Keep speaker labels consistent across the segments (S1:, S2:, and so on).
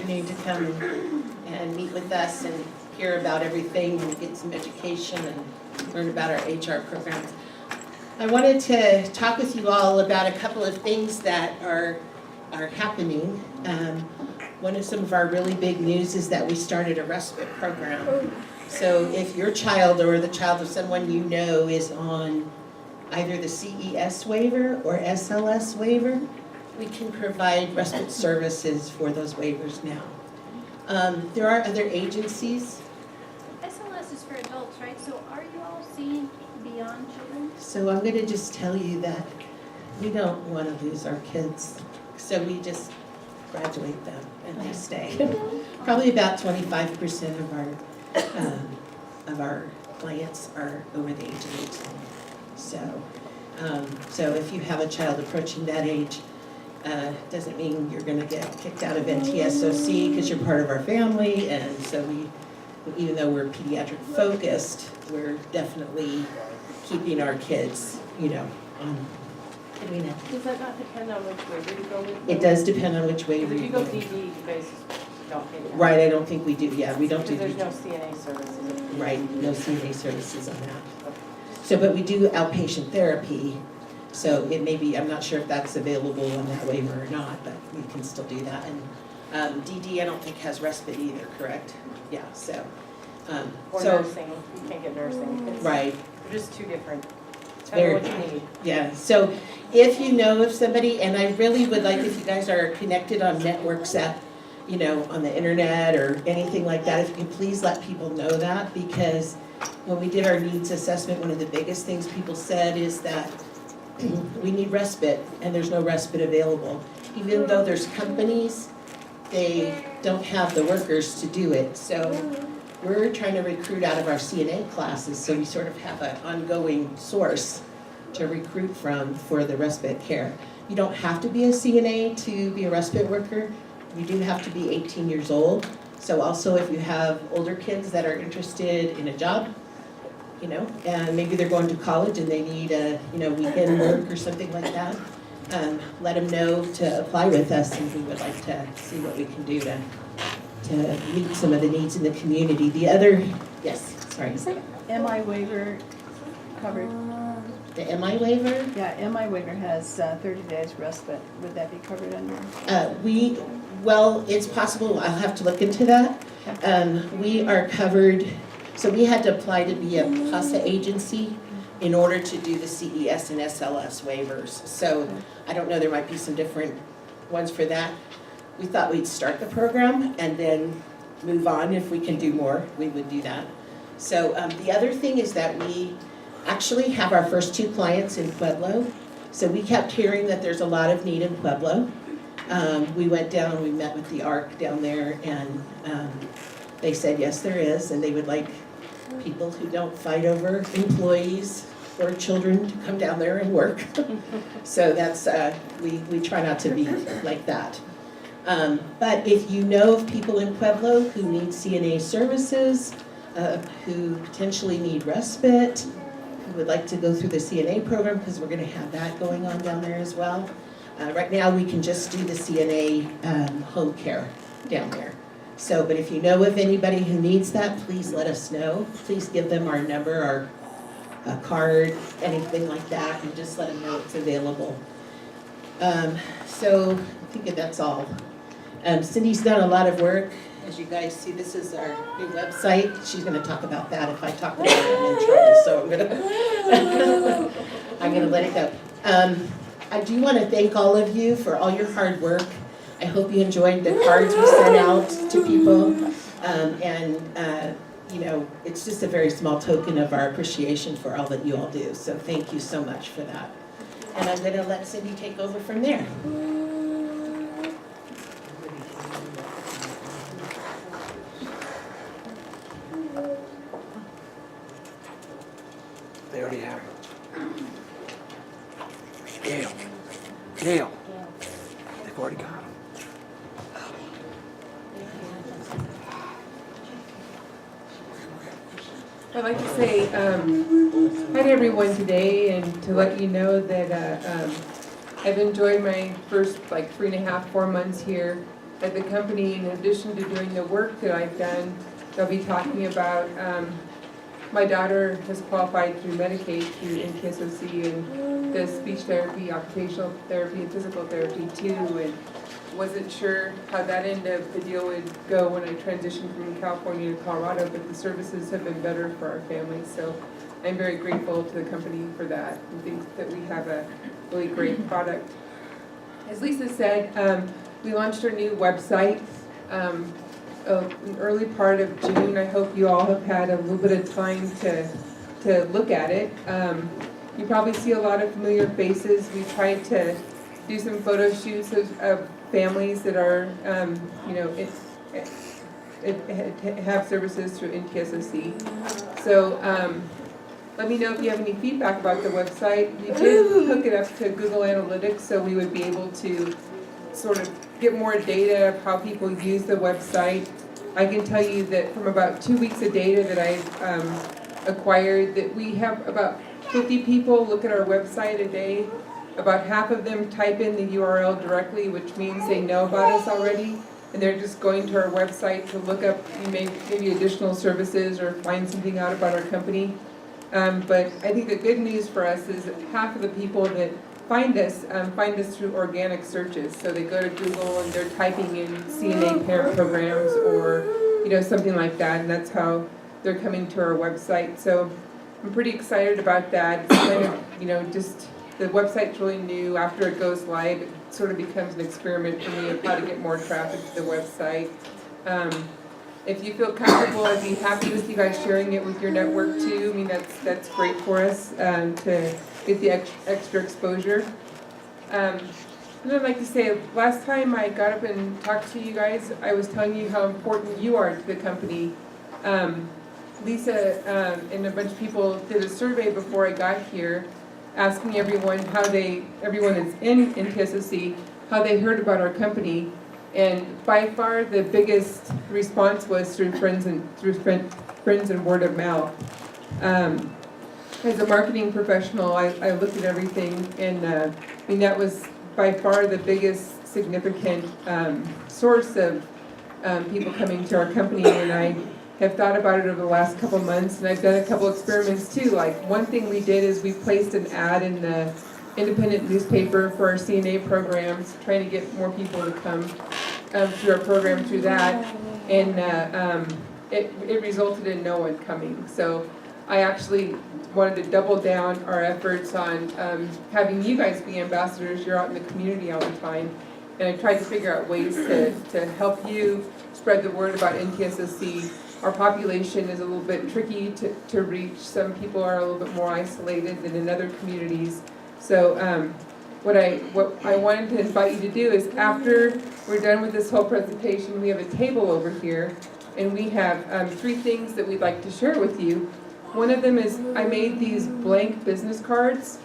S1: afternoon to come and meet with us and hear about everything and get some education and learn about our HR programs. I wanted to talk with you all about a couple of things that are happening. One of some of our really big news is that we started a respite program. So if your child or the child of someone you know is on either the CES waiver or SLS waiver, we can provide respite services for those waivers now. There are other agencies.
S2: SLS is for adults, right? So are you all seeing beyond children?
S1: So I'm going to just tell you that we don't want to lose our kids. So we just graduate them and they stay. Probably about 25% of our clients are over the age of 18. So if you have a child approaching that age, doesn't mean you're going to get kicked out of NTSOC because you're part of our family. And so even though we're pediatric focused, we're definitely keeping our kids, on.
S3: Does that not depend on which waiver you go with?
S1: It does depend on which waiver
S3: If
S1: you
S3: you
S1: go.
S3: go DD, you guys don't pay that.
S1: Right, I don't think we do, yeah, we don't do.
S3: Because there's no CNA services.
S1: Right, no CNA services on that. So, but we do outpatient therapy, so it may be, I'm not sure if that's available on that waiver or not, but we can still do that. And DD, I don't think has respite either, correct? Yeah, so.
S3: Or
S1: so,
S3: nursing, you can't get nursing. It's-
S1: right.
S3: They're just two different,
S1: Very-
S3: tell me what you need.
S1: Yeah, so if you know of somebody, and I really would like if you guys are connected on networks that, on the internet or anything like that, if you could please let people know that, because when we did our needs assessment, one of the biggest things people said is that we need respite, and there's no respite available. Even though there's companies, they don't have the workers to do it. So we're trying to recruit out of our CNA classes, so we sort of have an ongoing source to recruit from for the respite care. You don't have to be a CNA to be a respite worker. You do have to be 18 years old. So also if you have older kids that are interested in a job, and maybe they're going to college and they need a, weekend work or something like that, let them know to apply with us, and we would like to see what we can do to meet some of the needs in the community. The other, yes, sorry.
S4: MI waiver covered?
S1: The MI waiver?
S4: Yeah, MI waiver has 30 days respite. Would that be covered under?
S1: Well, it's possible, I'll have to look into that. We are covered, so we had to apply to be a PASA agency in order to do the CES and SLS waivers. So I don't know, there might be some different ones for that. We thought we'd start the program and then move on. If we can do more, we would do that. So the other thing is that we actually have our first 2 clients in Pueblo. So we kept hearing that there's a lot of need in Pueblo. We went down, we met with the ARC down there, and they said, yes, there is, and they would like people who don't fight over employees or children to come down there and work. So that's, we try not to be like that. But if you know of people in Pueblo who need CNA services, who potentially need respite, who would like to go through the CNA program, because we're going to have that going on down there as well. Right now we can just do the CNA home care down there. So, but if you know of anybody who needs that, please let us know. Please give them our number, our card, anything like that, and just let them know it's available. So I think that's all. Cindy's done a lot of work. As you guys see, this is our new website. She's going to talk about that. If I talk about it, I'm in trouble, so I'm going to let it go. I do want to thank all of you for all your hard work. I hope you enjoyed the cards we sent out to people. It's just a very small token of our appreciation for all that you all do. So thank you so much for that. And I'm going to let Cindy take over from there.
S5: They already have it. Gail. They've already got them.
S6: I'd like to say hi to everyone today, and to let you know that I've enjoyed my first 3.5, 4 months here. at the company, in addition to doing the work that I've done, they'll be talking about, my daughter has qualified through Medicaid, through NTSOC, and does speech therapy, occupational therapy, and physical therapy too, and wasn't sure how that end of the deal would go when I transitioned from California to Colorado, but the services have been better for our family, so I'm very grateful to the company for that, and think that we have a really great product. As Lisa said, we launched our new website an early part of June. I hope you all have had a little bit of time to look at it. You probably see a lot of familiar faces. We tried to do some photo shoots of families that are, have services through NTSOC. So let me know if you have any feedback about the website. We did hook it up to Google Analytics, so we would be able to sort of get more data of how people use the website. I can tell you that from about 2 weeks of data that I've acquired, that we have about 50 people look at our website a day. About half of them type in the URL directly, which means they know about us already, and they're just going to our website to look up maybe additional services or find something out about our company. But I think the good news for us is that half of the people that find us through organic searches. So they go to Google and they're typing in CNA parent programs or something like that, and that's how they're coming to our website. So I'm pretty excited about that. It's kind of just the website's really new. After it goes live, it sort of becomes an experiment for me of how to get more traffic to the website. If you feel comfortable, I'd be happy to see you guys sharing it with your network too. I mean, that's great for us to get the extra exposure. And I'd like to say, last time I got up and talked to you guys, I was telling you how important you are to the company. Lisa and a bunch of people did a survey before I got here, asking everyone that's in NTSOC, how they heard about our company. And by far the biggest response was through friends and word of mouth. As a marketing professional, I looked at everything, and that was by far the biggest significant source of people coming to our company. And I have thought about it over the last couple months, and I've done a couple experiments too. Like, one thing we did is we placed an ad in the independent newspaper for our CNA programs, trying to get more people to come through our program through that, and it resulted in no one coming. So I actually wanted to double down our efforts on having you guys be ambassadors. You're out in the community all the time, and I tried to figure out ways to help you spread the word about NTSOC. Our population is a little bit tricky to reach. Some people are a little bit more isolated than in other communities. So what I wanted to invite you to do is, after we're done with this whole presentation, we have a table over here, and we have 3 things that we'd like to share with you. One of them is, I made these blank business cards.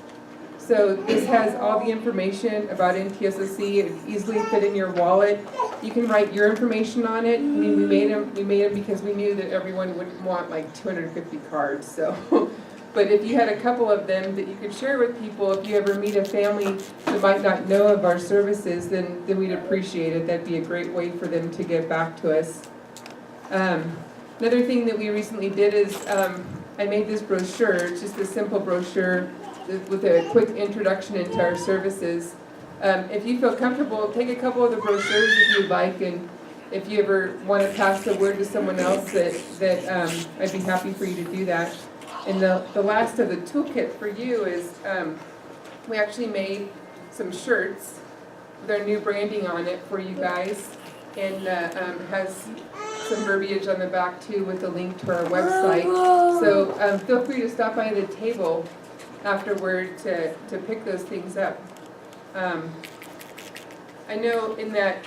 S6: So this has all the information about NTSOC. It easily fit in your wallet. You can write your information on it. I mean, we made them because we knew that everyone wouldn't want like 250 cards. So. But if you had a couple of them that you could share with people, if you ever meet a family that might not know of our services, then we'd appreciate it. That'd be a great way for them to get back to us. Another thing that we recently did is I made this brochure. It's just a simple brochure with a quick introduction into our services. If you feel comfortable, take a couple of the brochures if you'd like, and if you ever want to pass the word to someone else, that I'd be happy for you to do that. And the last of the toolkit for you is we actually made some shirts with our new branding on it for you guys, and has some verbiage on the back too with a link to our website. So feel free to stop by the table afterward to pick those things up. I know in that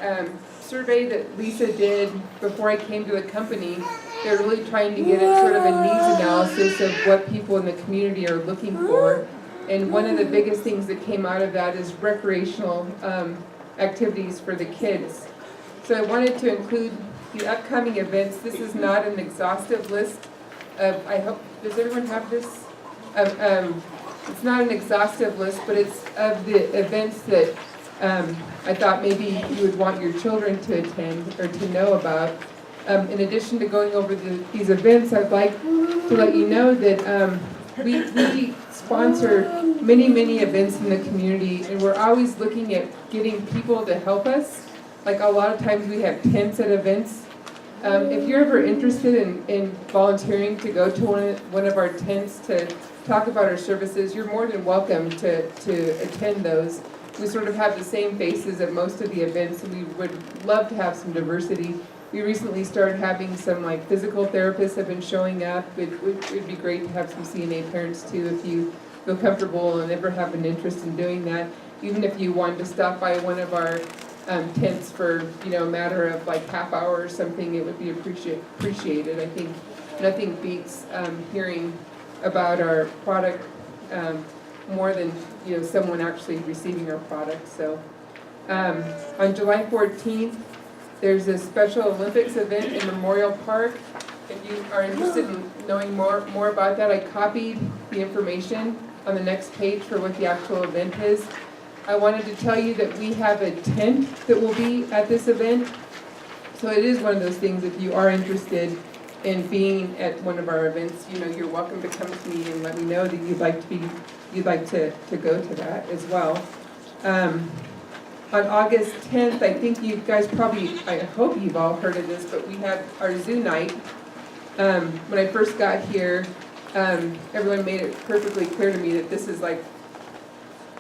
S6: survey that Lisa did before I came to the company, they're really trying to get at sort of a needs analysis of what people in the community are looking for. And one of the biggest things that came out of that is recreational activities for the kids. So I wanted to include the upcoming events. This is not an exhaustive list of, I hope, does everyone have this? It's not an exhaustive list, but it's of the events that I thought maybe you would want your children to attend or to know about. In addition to going over these events, I'd like to let you know that we sponsor many events in the community, and we're always looking at getting people to help us. Like a lot of times we have tents at events. If you're ever interested in volunteering to go to one of our tents to talk about our services, you're more than welcome to attend those. We sort of have the same faces at most of the events, and we would love to have some diversity. We recently started having some like physical therapists have been showing up. It'd be great to have some CNA parents too if you feel comfortable and ever have an interest in doing that. Even if you wanted to stop by one of our tents for a matter of like half hour or something, it would be appreciated. I think nothing beats hearing about our product more than someone actually receiving our product. So on July 14th, there's a Special Olympics event in Memorial Park. If you are interested in knowing more about that, I copied the information on the next page for what the actual event is. I wanted to tell you that we have a tent that will be at this event. So it is one of those things, if you are interested in being at one of our events, you're welcome to come to me and let me know that you'd like to go to that as well. On August 10th, I think you guys I hope you've all heard of this, but we have our zoo night. When I first got here, everyone made it perfectly clear to me that this is like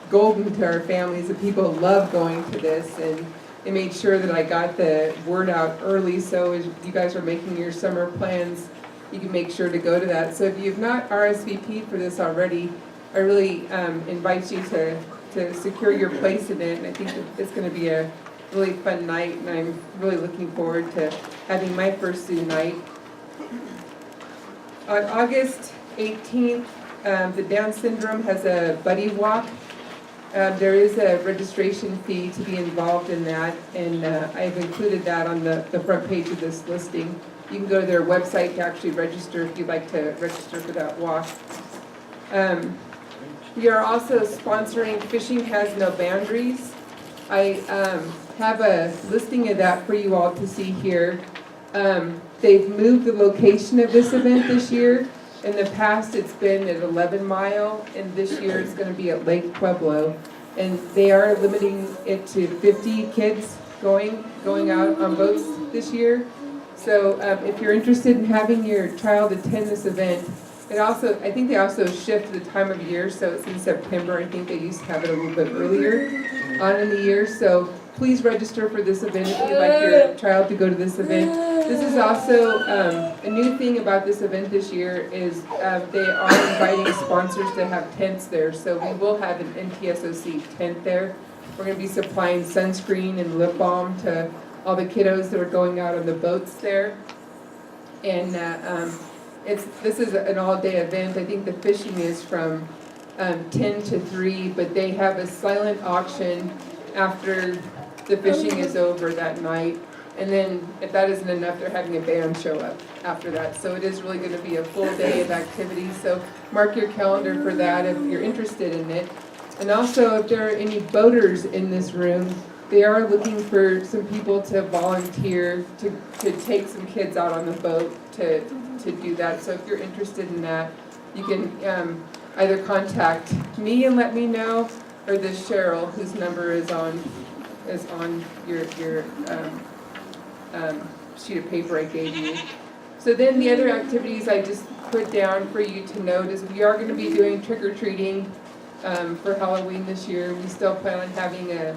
S6: golden to our families, that people love going to this, and they made sure that I got the word out early, so as you guys are making your summer plans, you can make sure to go to that. So if you've not RSVP'd for this already, I really invite you to secure your place in it, and I think that it's going to be a really fun night, and I'm really looking forward to having my first zoo night. On August 18th, the Down syndrome has a buddy walk. There is a registration fee to be involved in that, and I've included that on the front page of this listing. You can go to their website to actually register if you'd like to register for that walk. We are also sponsoring Fishing Has No Boundaries. I have a listing of that for you all to see here. They've moved the location of this event this year. In the past, it's been at 11 Mile, and this year it's going to be at Lake Pueblo. And they are limiting it to 50 kids going out on boats this year. So if you're interested in having your child attend this event, I think they also shift the time of year, so it's in September. I think they used to have it a little bit earlier on in the year. So please register for this event if you'd like your child to go to this event. This is also a new thing about this event this year is they are inviting sponsors to have tents there. So we will have an NTSOC tent there. We're going to be supplying sunscreen and lip balm to all the kiddos that are going out on the boats there. And this is an all-day event. I think the fishing is from 10 to 3, but they have a silent auction after the fishing is over that night. And then if that isn't enough, they're having a band show up after that. So it is really going to be a full day of activity. So mark your calendar for that if you're interested in it. And also, if there are any boaters in this room, they are looking for some people to volunteer to take some kids out on the boat to do that. So if you're interested in that, you can either contact me and let me know, or this Cheryl, whose number is on your sheet of paper I gave you. So then the other activities I just put down for you to note is we are going to be doing trick-or-treating for Halloween this year. We still plan on having a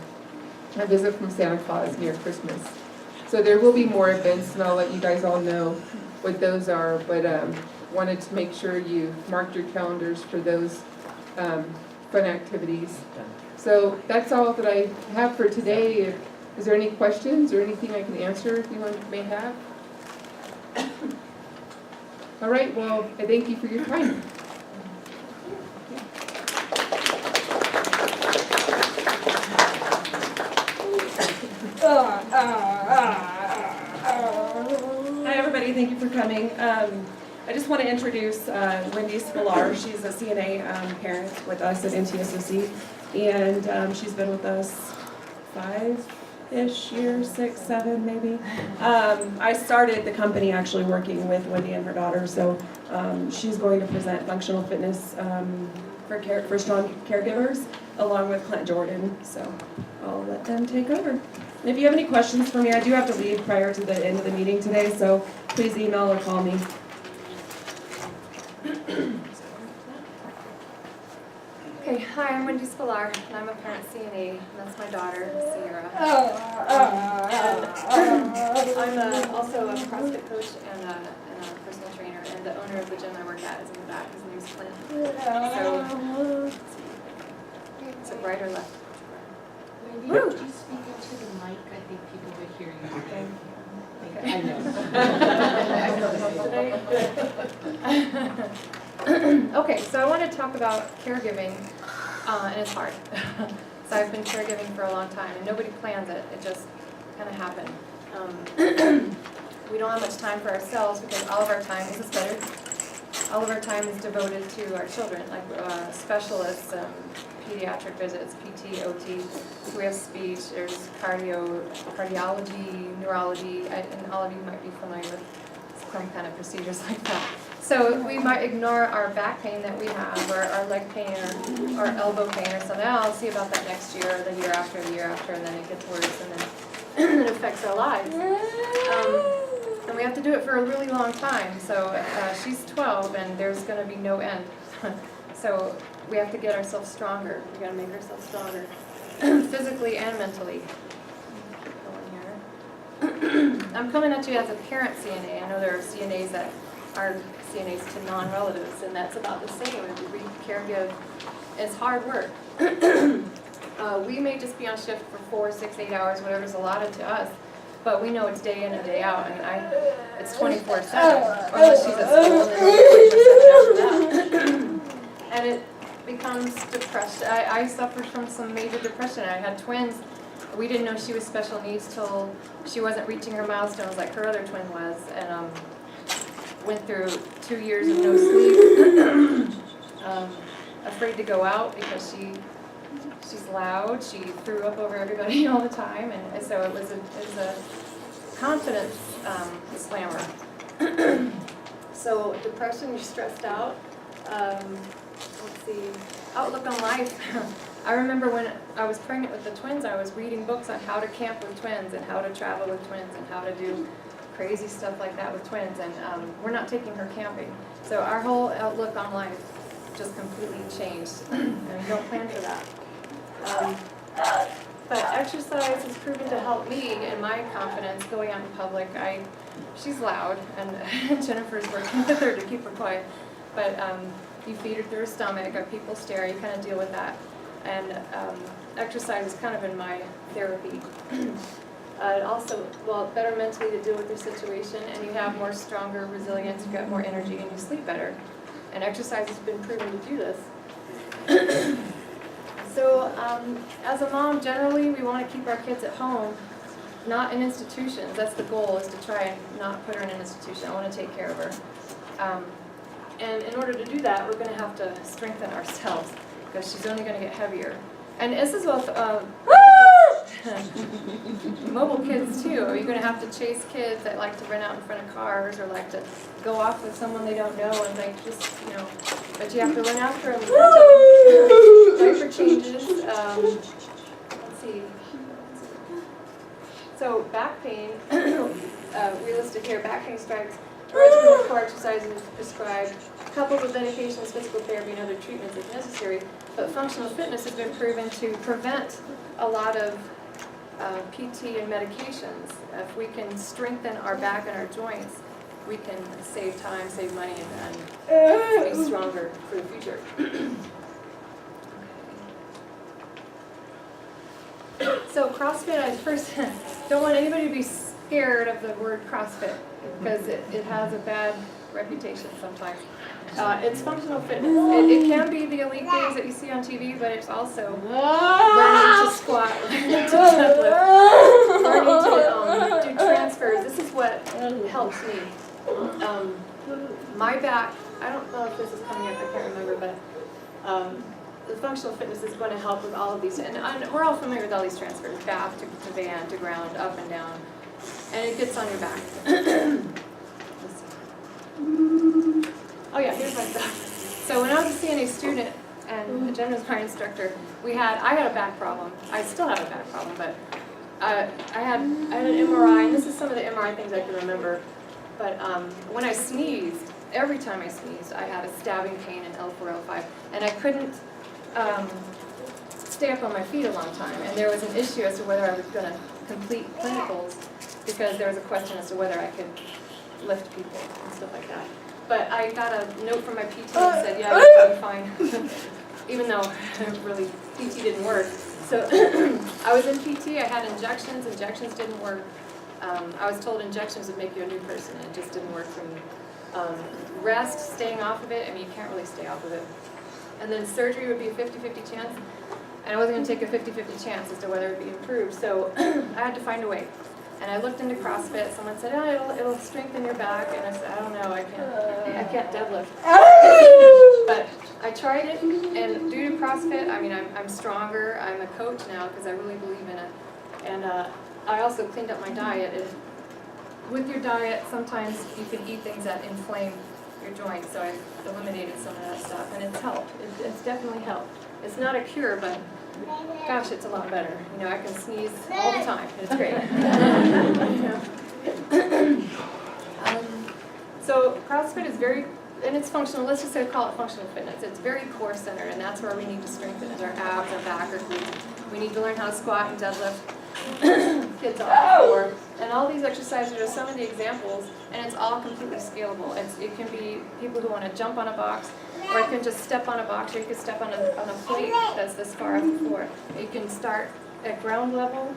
S6: visit from Santa Claus near Christmas. So there will be more events, and I'll let you guys all know what those are, but wanted to make sure you marked your calendars for those fun activities. So that's all that I have for today. Is there any questions or anything I can answer if anyone may have? All right, well, I thank you for your time.
S3: Hi, everybody. Thank you for coming. I just want to introduce Wendy Spillar. She's a CNA parent with us at NTSOC, and she's been with us 5-ish years, 6, 7 maybe. I started the company actually working with Wendy and her daughter, so she's going to present functional fitness for strong caregivers along with Clint Jordan, so I'll let them take over. And if you have any questions for me, I do have to leave prior to the end of the meeting today, so please email or call me.
S7: Okay, hi, I'm Wendy Spillar, and I'm a parent CNA, and that's my daughter, Sierra. I'm also a CrossFit coach and a personal trainer, and the owner of the gym I work at is in the back. His name's Clint. So right or left?
S1: Wendy, could you speak into the mic? I think people would hear you. I
S7: know. Okay, so I want to talk about caregiving, and it's hard. So I've been caregiving for a long time, and nobody plans it. It just kind of happened. We don't have much time for ourselves because all of our time, is this better? All of our time is devoted to our children, like specialists, pediatric visits, PT, OT. We have speech, there's cardiology, neurology, and all of you might be familiar with some kind of procedures like that. So we might ignore our back pain that we have, or our leg pain, or our elbow pain, or something. I'll see about that next year, or the year after, and then it gets worse, and then it affects our lives. And we have to do it for a really long time. So she's 12, and there's going to be no end. So we have to get ourselves stronger. We got to make ourselves stronger, physically and mentally. I'm coming at you as a parent CNA. I know there are CNAs that are CNAs to non-relatives, and that's about the same. We caregive. It's hard work. We may just be on shift for 4, 6, 8 hours, whatever's allotted to us, but we know it's day in and day out. I mean, it's 24/7, unless she's at school, and then it's 24/7 after that. And it becomes depression. I suffered from some major depression. I had twins. We didn't know she was special needs till she wasn't reaching her milestones like her other twin was, and went through 2 years of no sleep, afraid to go out because she's loud. She threw up over everybody all the time, and so it was a confidence slammer. So depression, you're stressed out. Let's see, outlook on life. I remember when I was pregnant with the twins, I was reading books on how to camp with twins and how to travel with twins and how to do crazy stuff like that with twins, and we're not taking her camping. So our whole outlook on life just completely changed, and we don't plan for that. But exercise has proven to help me in my confidence going out in public. She's loud, and Jennifer's working with her to keep her quiet, but you feed her through her stomach, or people stare, you kind of deal with that. And exercise has kind of been my therapy. Also, well, better mentally to deal with your situation, and you have more stronger resilience, you got more energy, and you sleep better. And exercise has been proven to do this. So, as a mom, generally, we want to keep our kids at home, not in institutions. That's the goal, is to try and not put her in an institution. I want to take care of her. And in order to do that, we're going to have to strengthen ourselves, because she's only going to get heavier. And this is with mobile kids too. You're going to have to chase kids that like to run out in front of cars, or like to go off with someone they don't know, and they just, but you have to run after them. Diaper changes. Let's see. So back pain, we listed here, back pain strikes. A regimen of core exercises is prescribed, coupled with medications, physical therapy, and other treatments if necessary. But functional fitness has been proven to prevent a lot of PT and medications. If we can strengthen our back and our joints, we can save time, save money, and be stronger for the future. So CrossFit, I first don't want anybody to be scared of the word CrossFit, because it has a bad reputation sometimes. It's functional fitness. It can be the elite games that you see on TV, but it's also learning to squat, learning to deadlift, learning to do transfers. This is what helps me. My back, I don't know if this is coming up, I can't remember, but the functional fitness is going to help with all of these, and we're all familiar with all these transfers, back to van, to ground, up and down, and it gets on your back. Oh yeah, here's my stuff. So when I was a CNA student and Jen was my instructor, I had a back problem. I still have a back problem, but I had an MRI, and this is some of the MRI things I can remember. But when I sneezed, every time I sneezed, I had a stabbing pain in L4, L5, and I couldn't stay up on my feet a long time. And there was an issue as to whether I was going to complete clinicals, because there was a question as to whether I could lift people and stuff like that. But I got a note from my PT that said, yeah, you're fine, even though really PT didn't work. So I was in PT, I had injections didn't work. I was told injections would make you a new person, and it just didn't work for me. Rest, staying off of it, I mean, you can't really stay off of it. And then surgery would be a 50-50 chance, and I wasn't going to take a 50-50 chance as to whether it would be improved, so I had to find a way. And I looked into CrossFit. Someone said, oh, it'll strengthen your back, and I said, I don't know, I can't deadlift. But I tried it, and due to CrossFit, I mean, I'm stronger. I'm a coach now because I really believe in it, and I also cleaned up my diet. With your diet, sometimes you can eat things that inflame your joints, so I eliminated some of that stuff, and it's helped. It's definitely helped. It's not a cure, but gosh, it's a lot better. You know, I can sneeze all the time. It's great. So CrossFit is very, and it's functional. Let's just say call it functional fitness. It's very core centered, and that's where we need to strengthen is our abs, our back, our glutes. We need to learn how to squat and deadlift. Kids on the floor, and all these exercises are some of the examples, and it's all completely scalable. It can be people who want to jump on a box, or you can just step on a box, or you can step on a plate that's this far off the floor. You can start at ground level,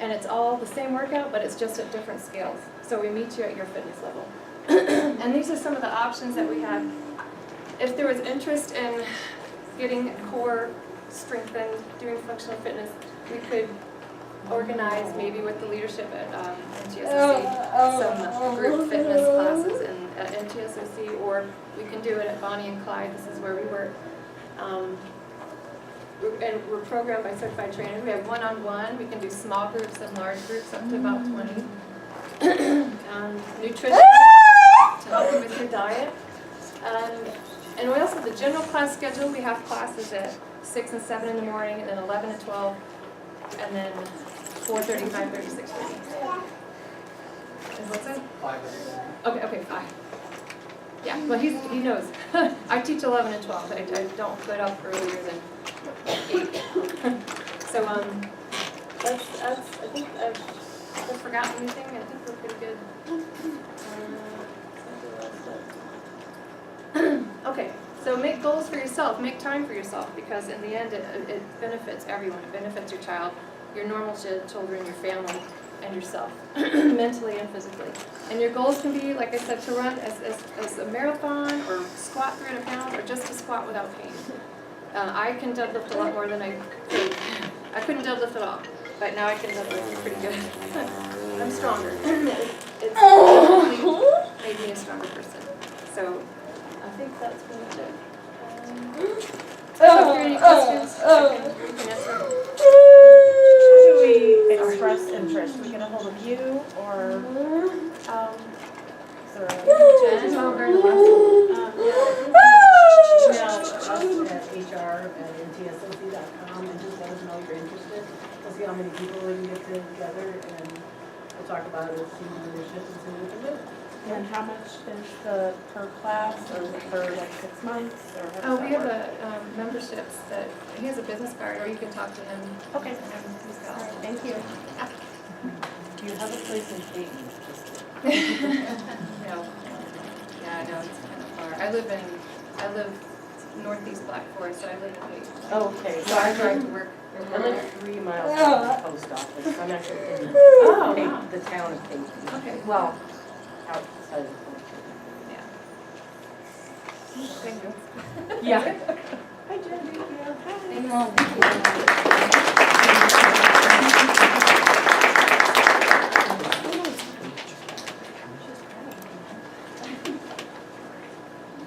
S7: and it's all the same workout, but it's just at different scales. So we meet you at your fitness level. And these are some of the options that we have. If there was interest in getting core strengthened, doing functional fitness, we could organize maybe with the leadership at NTSOC some group fitness classes at NTSOC, or we can do it at Bonnie and Clyde. This is where we work. And we're programmed by certified trainers. We have one-on-one. We can do small groups and large groups up to about 20. Nutrition to help you with your diet. And we also have the general class schedule. We have classes at 6 and 7 in the morning, and then 11 and 12, and then 4:30, 5:30, 6:30. And what's that?
S5: 5.
S7: Okay, 5. Yeah, well, he knows. I teach 11 and 12. I don't get up earlier than 8. So that's. I think I've forgotten anything. I think we're pretty good. Okay, so make goals for yourself. Make time for yourself, because in the end, it benefits everyone. It benefits your child, your normal children, your family, and yourself, mentally and physically. And your goals can be, like I said, to run as a marathon, or squat 300 pounds, or just to squat without pain. I can deadlift a lot more than I could. I couldn't deadlift at all, but now I can deadlift pretty good. I'm stronger. It's definitely made me a stronger person. So I think that's pretty much it. So if there are any questions, we can answer.
S8: How do we express interest? We get a hold of you, or
S7: Jen, over the
S9: us at hr@ntsoc.com and just let us know you're interested. We'll see how many people we can get together, and we'll talk about it with senior leadership and see what we can do.
S8: and how much is the per class, or is it per like 6 months, or how does
S7: we
S8: that
S7: have
S8: work?
S7: a memberships that, he has a business card, or you can talk to him.
S8: Okay.
S7: He's got all
S8: Thank you.
S9: Do you have a place in Dayton?
S7: No. Yeah, I know, it's kind of far. I live northeast Black Forest, so I live in Dayton.
S9: Okay,
S7: So I drive to work.
S9: I live 3 miles from the post office. I'm actually in
S7: Oh, wow.
S9: the town of Dayton.
S7: Okay.
S9: Well, outside of the
S7: Yeah. Thank you.
S9: Yeah.
S7: Hi, Jen. Thanks.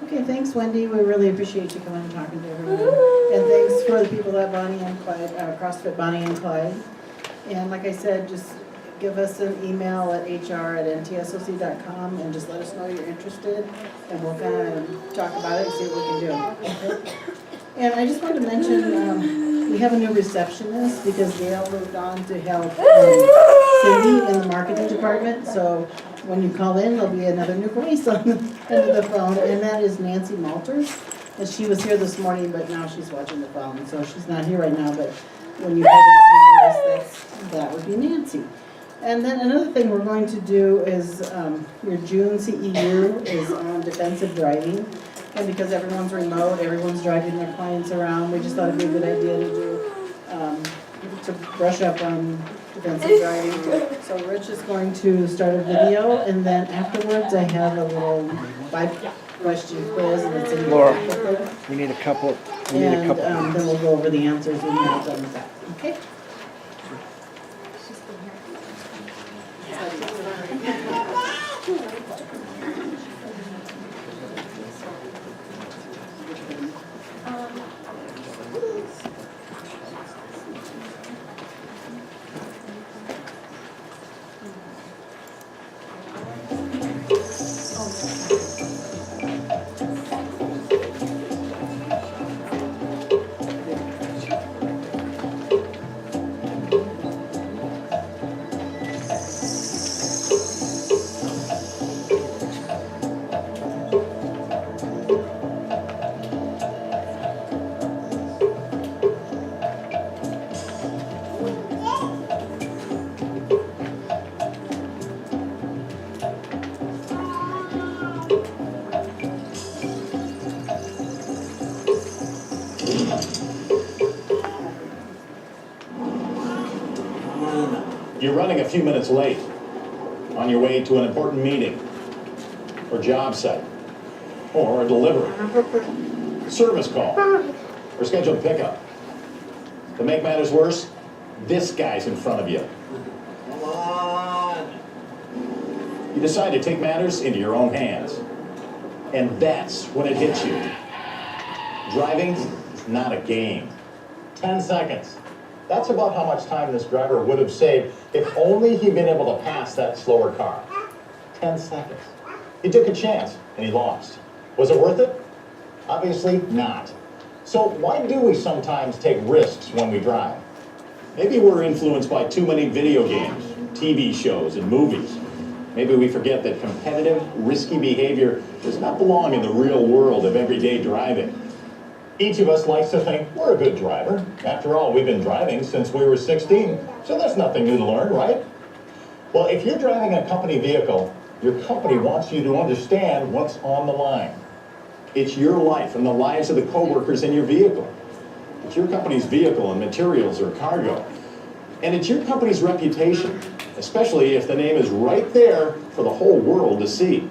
S10: Okay, thanks Wendy, we really appreciate you coming and talking to everyone. And thanks for the people at Bonnie and Clyde, CrossFit Bonnie and Clyde. And like I said, just give us an email at hr@ntsoc.com and just let us know you're interested. And we'll kind of talk about it and see what we can do. Okay? And I just wanted to mention, we have a new receptionist because Gail moved on to help Cindy in the marketing department. So when you call in, there'll be another new voice on the end of the phone, and that is Nancy Malters. And she was here this morning, but now she's watching the phone, so she's not here right now, but when you hear that new voice, that would be Nancy. And then another thing we're going to do is, your June CEU is on defensive driving. And because everyone's remote, everyone's driving their clients around, we just thought it'd be a good idea to do, to brush up on defensive driving. So Rich is going to start a video, and then afterwards I have a little 5-question quiz, and it's in the
S5: Laura,
S10: packet.
S5: we need a couple.
S10: And then we'll go over the answers when we're all done with that, okay?
S11: You're running a few minutes late on your way to an important meeting or job site or a delivery, service call, or scheduled pickup. To make matters worse, this guy's in front of you. Come on. You decide to take matters into your own hands. And that's when it hits you. Driving is not a game. 10 seconds. That's about how much time this driver would have saved if only he'd been able to pass that slower car. 10 seconds. He took a chance and he lost. Was it worth it? Obviously not. So why do we sometimes take risks when we drive? Maybe we're influenced by too many video games, TV shows, and movies. Maybe we forget that competitive, risky behavior does not belong in the real world of everyday driving. Each of us likes to think we're a good driver. After all, we've been driving since we were 16, so there's nothing new to learn, right? Well, if you're driving a company vehicle, your company wants you to understand what's on the line. It's your life and the lives of the co-workers in your vehicle. It's your company's vehicle and materials or cargo. And it's your company's reputation, especially if the name is right there for the whole world to see.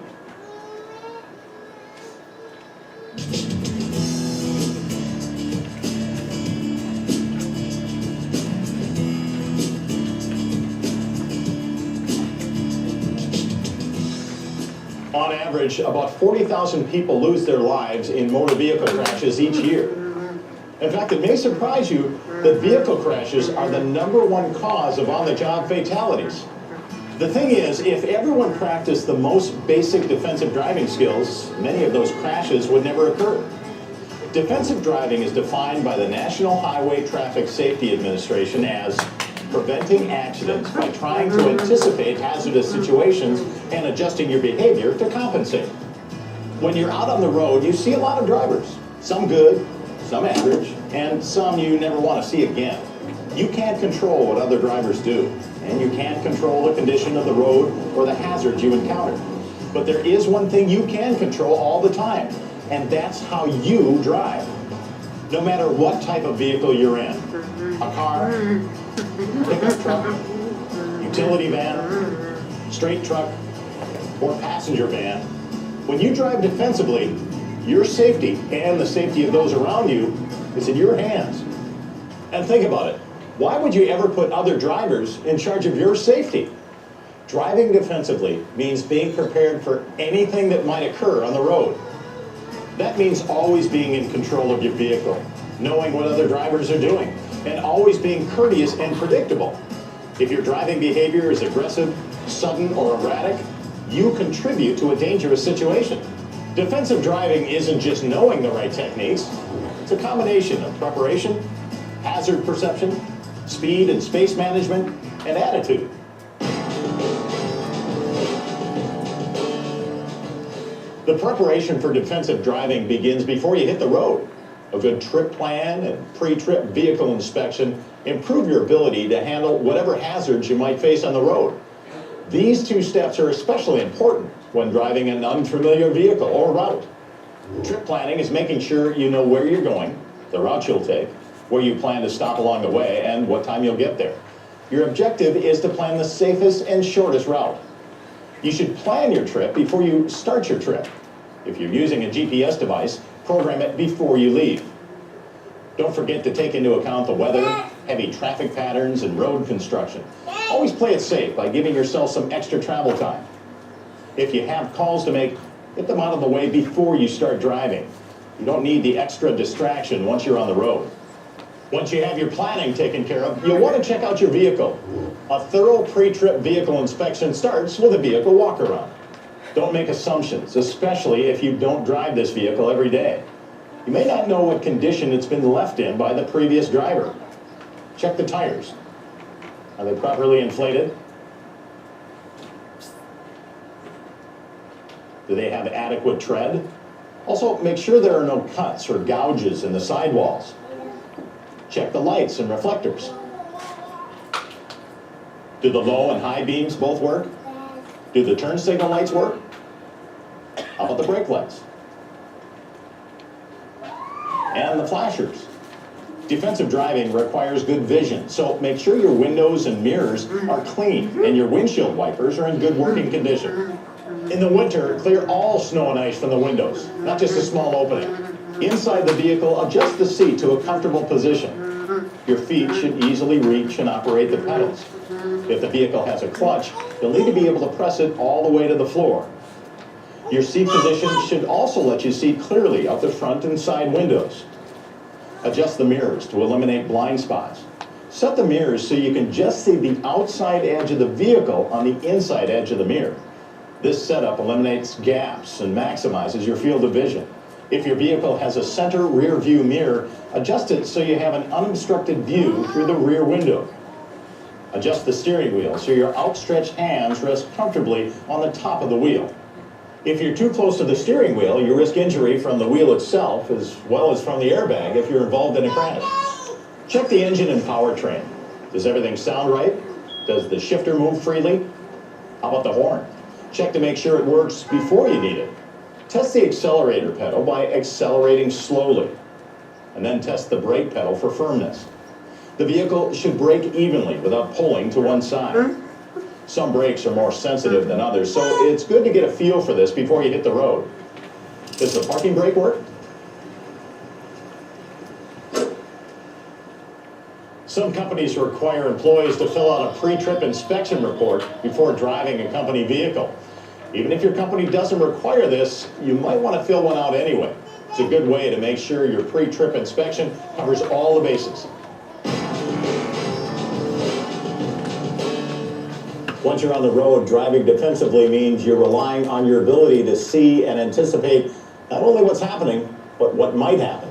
S11: On average, about 40,000 people lose their lives in motor vehicle crashes each year. In fact, it may surprise you that vehicle crashes are the #1 cause of on-the-job fatalities. The thing is, if everyone practiced the most basic defensive driving skills, many of those crashes would never occur. Defensive driving is defined by the National Highway Traffic Safety Administration as preventing accidents by trying to anticipate hazardous situations and adjusting your behavior to compensate. When you're out on the road, you see a lot of drivers, some good, some average, and some you never want to see again. You can't control what other drivers do, and you can't control the condition of the road or the hazards you encounter. But there is one thing you can control all the time, and that's how you drive. No matter what type of vehicle you're in, a car, pickup truck, utility van, straight truck, or passenger van, when you drive defensively, your safety and the safety of those around you is in your hands. And think about it. Why would you ever put other drivers in charge of your safety? Driving defensively means being prepared for anything that might occur on the road. That means always being in control of your vehicle, knowing what other drivers are doing, and always being courteous and predictable. If your driving behavior is aggressive, sudden, or erratic, you contribute to a dangerous situation. Defensive driving isn't just knowing the right techniques. It's a combination of preparation, hazard perception, speed and space management, and attitude. The preparation for defensive driving begins before you hit the road. A good trip plan and pre-trip vehicle inspection improve your ability to handle whatever hazards you might face on the road. These two steps are especially important when driving an unfamiliar vehicle or route. Trip planning is making sure you know where you're going, the route you'll take, where you plan to stop along the way, and what time you'll get there. Your objective is to plan the safest and shortest route. You should plan your trip before you start your trip. If you're using a GPS device, program it before you leave. Don't forget to take into account the weather, heavy traffic patterns, and road construction. Always play it safe by giving yourself some extra travel time. If you have calls to make, get them out of the way before you start driving. You don't need the extra distraction once you're on the road. Once you have your planning taken care of, you'll want to check out your vehicle. A thorough pre-trip vehicle inspection starts with a vehicle walk-around. Don't make assumptions, especially if you don't drive this vehicle every day. You may not know what condition it's been left in by the previous driver. Check the tires. Are they properly inflated? Do they have adequate tread? Also, make sure there are no cuts or gouges in the sidewalls. Check the lights and reflectors. Do the low and high beams both work? Do the turn signal lights work? How about the brake lights? And the flashers. Defensive driving requires good vision, so make sure your windows and mirrors are clean and your windshield wipers are in good working condition. In the winter, clear all snow and ice from the windows, not just a small opening. Inside the vehicle, adjust the seat to a comfortable position. Your feet should easily reach and operate the pedals. If the vehicle has a clutch, you'll need to be able to press it all the way to the floor. Your seat position should also let you see clearly out the front and side windows. Adjust the mirrors to eliminate blind spots. Set the mirrors so you can just see the outside edge of the vehicle on the inside edge of the mirror. This setup eliminates gaps and maximizes your field of vision. If your vehicle has a center rear view mirror, adjust it so you have an unobstructed view through the rear window. Adjust the steering wheel so your outstretched hands rest comfortably on the top of the wheel. If you're too close to the steering wheel, you risk injury from the wheel itself as well as from the airbag if you're involved in a crash. Check the engine and powertrain. Does everything sound right? Does the shifter move freely? How about the horn? Check to make sure it works before you need it. Test the accelerator pedal by accelerating slowly, and then test the brake pedal for firmness. The vehicle should brake evenly without pulling to one side. Some brakes are more sensitive than others, so it's good to get a feel for this before you hit the road. Does the parking brake work? Some companies require employees to fill out a pre-trip inspection report before driving a company vehicle. Even if your company doesn't require this, you might want to fill one out anyway. It's a good way to make sure your pre-trip inspection covers all the bases. Once you're on the road, driving defensively means you're relying on your ability to see and anticipate not only what's happening, but what might happen.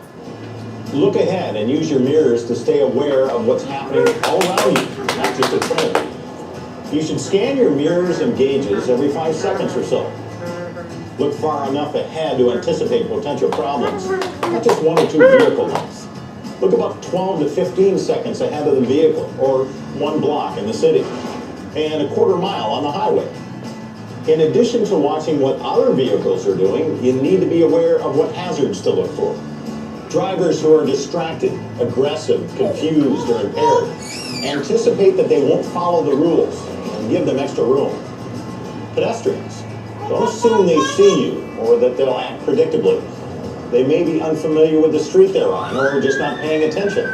S11: Look ahead and use your mirrors to stay aware of what's happening all around you, not just at front. You should scan your mirrors and gauges every 5 seconds or so. Look far enough ahead to anticipate potential problems, not just 1 or 2 vehicle lengths. Look about 12 to 15 seconds ahead of the vehicle, or 1 block in the city, and a quarter mile on the highway. In addition to watching what other vehicles are doing, you need to be aware of what hazards to look for. Drivers who are distracted, aggressive, confused, or impaired, anticipate that they won't follow the rules and give them extra room. Pedestrians, don't assume they see you or that they'll act predictably. They may be unfamiliar with the street they're on or just not paying attention.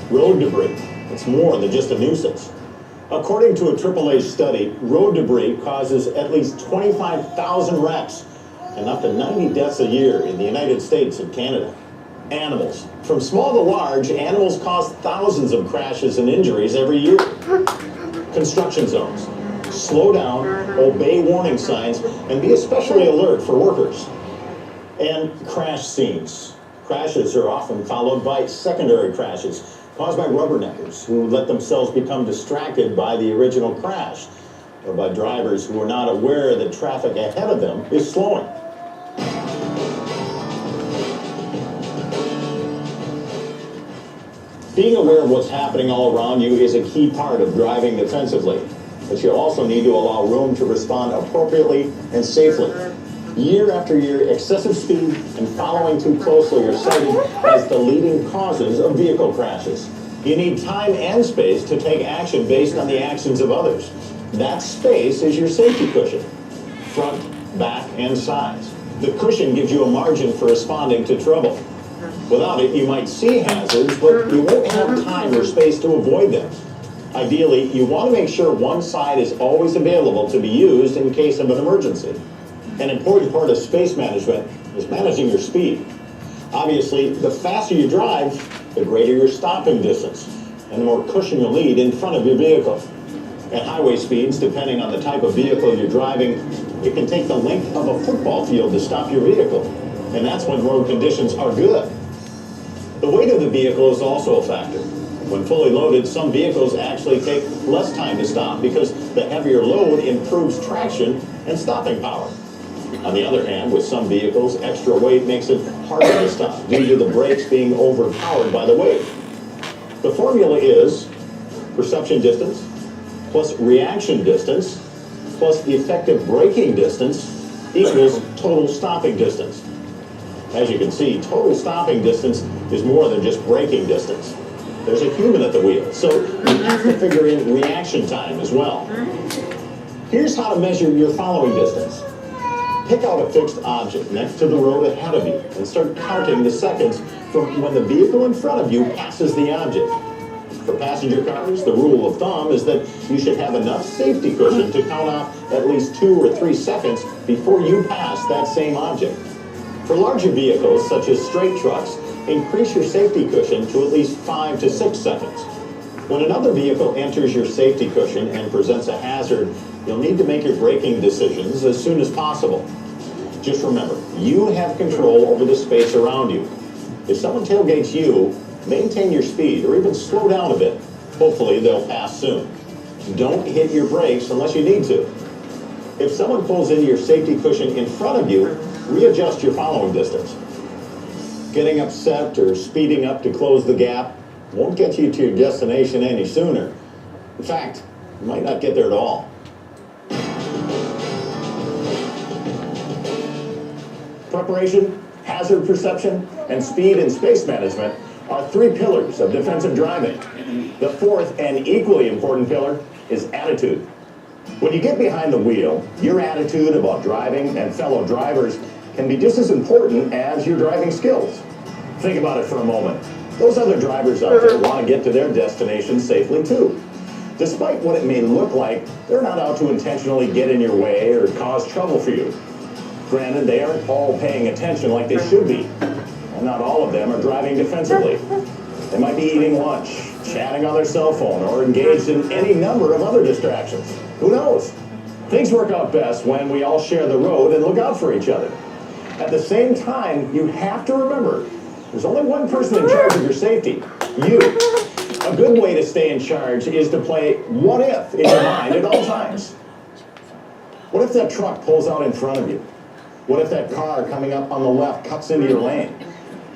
S11: Road debris, it's more than just a nuisance. According to a AAA study, road debris causes at least 25,000 wrecks and up to 90 deaths a year in the United States and Canada. Animals. From small to large, animals cause thousands of crashes and injuries every year. Construction zones. Slow down, obey warning signs, and be especially alert for workers. And crash scenes. Crashes are often followed by secondary crashes caused by rubberneckers who let themselves become distracted by the original crash, or by drivers who are not aware that traffic ahead of them is slowing. Being aware of what's happening all around you is a key part of driving defensively, but you also need to allow room to respond appropriately and safely. Year after year, excessive speed and following too closely are cited as the leading causes of vehicle crashes. You need time and space to take action based on the actions of others. That space is your safety cushion, front, back, and sides. The cushion gives you a margin for responding to trouble. Without it, you might see hazards, but you won't have time or space to avoid them. Ideally, you want to make sure one side is always available to be used in case of an emergency. An important part of space management is managing your speed. Obviously, the faster you drive, the greater your stopping distance, and the more cushion you'll need in front of your vehicle. At highway speeds, depending on the type of vehicle you're driving, it can take the length of a football field to stop your vehicle, and that's when road conditions are good. The weight of the vehicle is also a factor. When fully loaded, some vehicles actually take less time to stop because the heavier load improves traction and stopping power. On the other hand, with some vehicles, extra weight makes it harder to stop due to the brakes being overpowered by the weight. The formula is perception distance plus reaction distance plus effective braking distance equals total stopping distance. As you can see, total stopping distance is more than just braking distance. There's a human at the wheel, so you have to figure in reaction time as well. Here's how to measure your following distance. Pick out a fixed object next to the road ahead of you and start counting the seconds from when the vehicle in front of you passes the object. For passenger cars, the rule of thumb is that you should have enough safety cushion to count off at least 2 or 3 seconds before you pass that same object. For larger vehicles, such as straight trucks, increase your safety cushion to at least 5 to 6 seconds. When another vehicle enters your safety cushion and presents a hazard, you'll need to make your braking decisions as soon as possible. Just remember, you have control over the space around you. If someone tailgates you, maintain your speed or even slow down a bit. Hopefully they'll pass soon. Don't hit your brakes unless you need to. If someone pulls into your safety cushion in front of you, readjust your following distance. Getting upset or speeding up to close the gap won't get you to your destination any sooner. In fact, you might not get there at all. Preparation, hazard perception, and speed and space management are 3 pillars of defensive driving. The 4th and equally important pillar is attitude. When you get behind the wheel, your attitude about driving and fellow drivers can be just as important as your driving skills. Think about it for a moment. Those other drivers out there want to get to their destination safely too. Despite what it may look like, they're not out to intentionally get in your way or cause trouble for you. Granted, they aren't all paying attention like they should be, and not all of them are driving defensively. They might be eating lunch, chatting on their cell phone, or engaged in any number of other distractions. Who knows? Things work out best when we all share the road and look out for each other. At the same time, you have to remember, there's only one person in charge of your safety, you. A good way to stay in charge is to play what if in your mind at all times. What if that truck pulls out in front of you? What if that car coming up on the left cuts into your lane?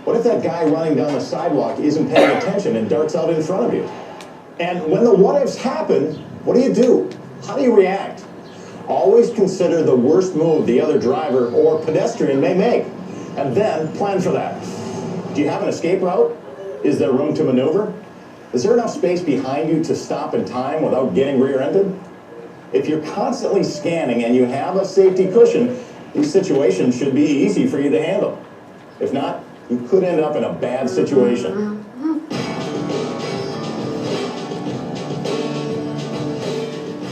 S11: What if that guy running down the sidewalk isn't paying attention and darts out in front of you? And when the what ifs happen, what do? How do you react? Always consider the worst move the other driver or pedestrian may make, and then plan for that. Do you have an escape route? Is there room to maneuver? Is there enough space behind you to stop in time without getting rear-ended? If you're constantly scanning and you have a safety cushion, these situations should be easy for you to handle. If not, you could end up in a bad situation.